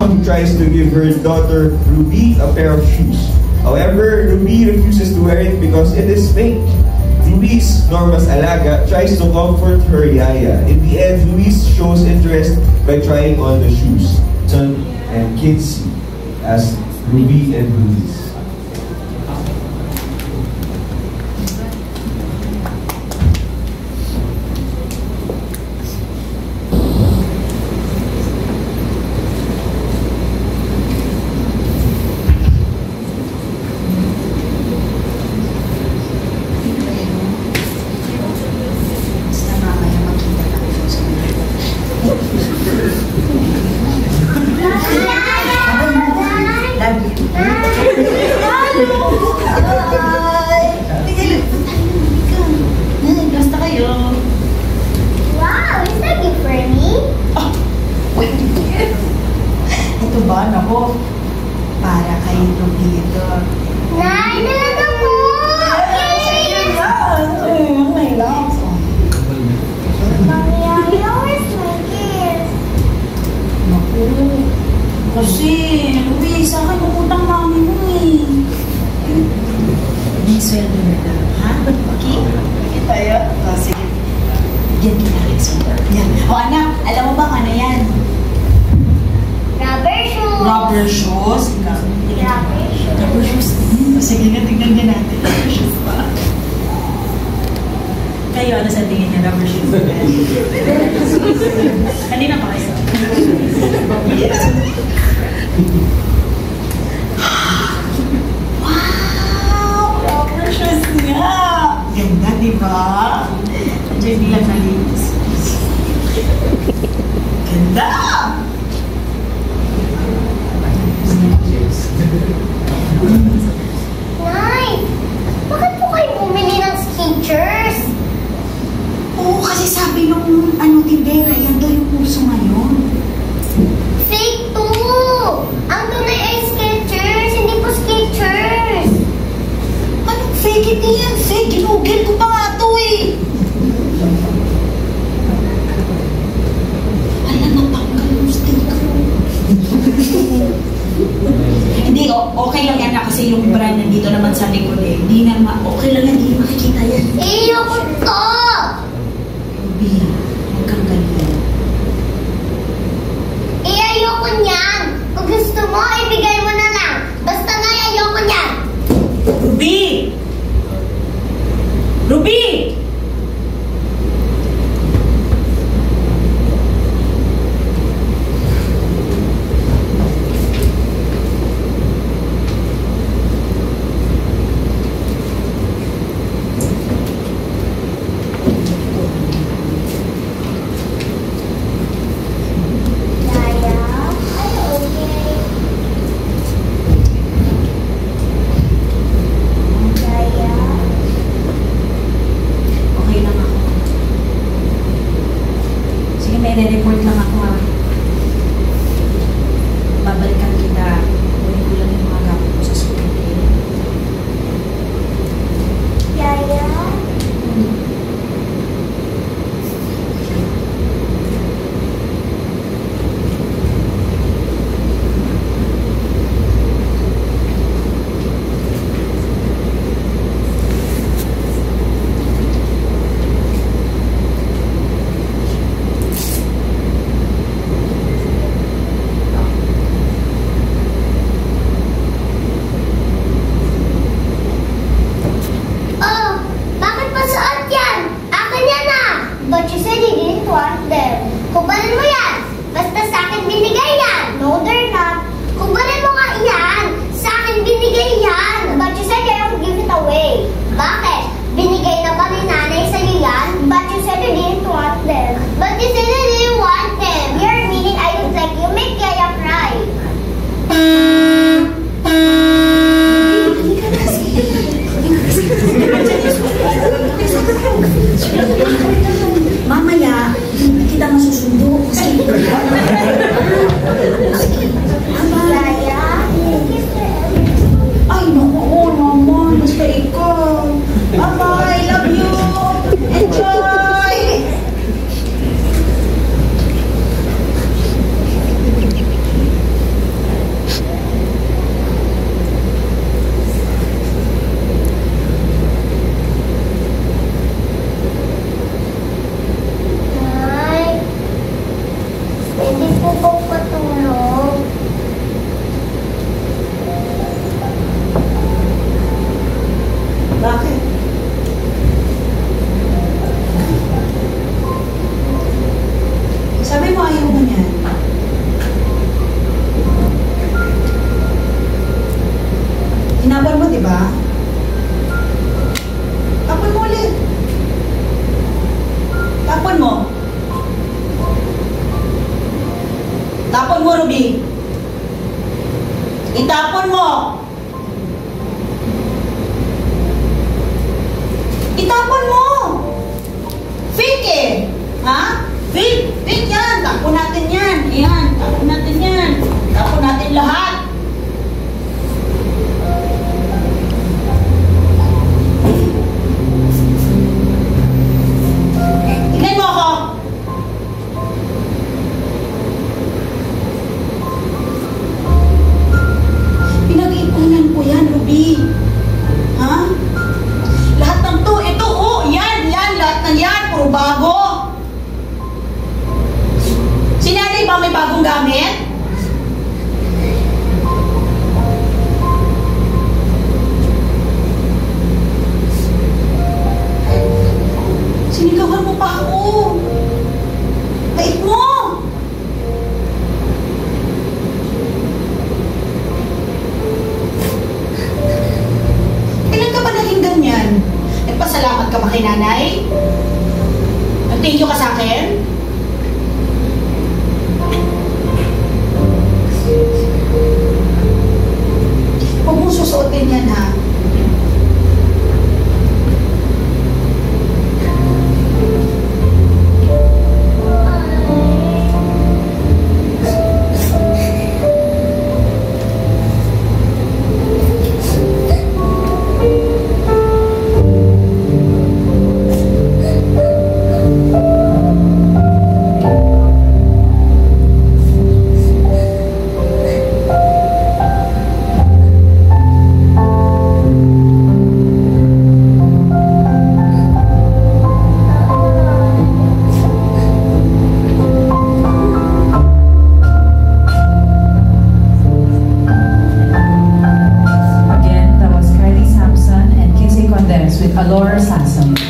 who tries to give her daughter Ruby a pair of shoes. However, Ruby refuses to wear it because it is fake. Luis, Norma's alaga, tries to comfort her yaya. In the end, Luis shows interest by trying on the shoes. Son and kids as Ruby and Luis. Ito ba? Nako, para kay Rubito. Nay, talaga po! May lang. Mami, where's my gift? Naku, kasi, Luis, sa akin umutang mami mo eh. May sweldo na lang, ha? Okay? Okay tayo? Sige. Yan kita rin sweldo. Yan. O anak, alam mo ba ano yan? Rubber shoes! Rubber shoes? Rubber shoes. Rubber shoes? Sige na, tignan din natin. Rubber shoes pa. Kayo, ano sa tingin niya? Rubber shoes? Kanina pa kayo? Yes. Wow! Rubber shoes nga! Ganda, di ba? Diyan bilang nalinis. Ganda! Nay, bakit po kayo bumili ng Skechers? Oo, kasi sabi nung tindera, yan daw yung uso ngayon. Fake to! Ang tunay ay Skechers, hindi po Skechers. Anong fake it yan? Fake, ginugil ko pa nga to eh. Alam, natanggal yung sticker. Hindi, okay lang yan na kasi yung brand nandito naman sa likod eh. Hindi naman, okay lang yan, hindi makikita yan. Ayoko to! Ruby, huwag kang ganyan. Ayoko niyan. Kung gusto mo, ibigay mo na lang. Basta na ayoko niyan. Ruby! Ruby! Report lang ako ha. Babalikan kita. Kunin ko lang yung mga gamit ko sa school. Yaya? But you said you didn't want them. Kubanin mo yan. Basta sa akin binigay yan. No, they're not. Kubanin mo nga yan. Sa akin binigay yan. But you said you don't give it away. Bakit? Binigay na ba ni nanay sa'yo yan? But you said you didn't want them. But you said you didn't want them. You're meaning I don't like you. Make Yaya cry. Mamaya, kita masusundo. Yaya? Ay, naku, oo naman. Basta ikaw. Bye-bye. Love you. Enjoy. Pwede po bang patulog? Bakit? Sabi mo ayaw mo niyan. Hinapan mo, di ba? Tapon mo ulit. Tapon mo. Tapon mo, Ruby. Itapon mo. Itapon mo. Fake eh. Ha? Fake. Fake yan. Tapon natin yan. Yan. Tapon natin yan. Tapon natin lahat. Tignan mo ako. Pinag-ipunan ko yan, Ruby. Ha? Lahat ng to, ito, oh, yan, lahat ng yan, puro bago. Si nanay ba may bagong gamit? Sinigawan mo pa ako. Bait mo. Kailan ka ba naging ganyan? Nagpasalamat ka ba kay nanay? Nag-thank you ka sa akin? Huwag mong susuotin yan, ha? With Alora Sassam.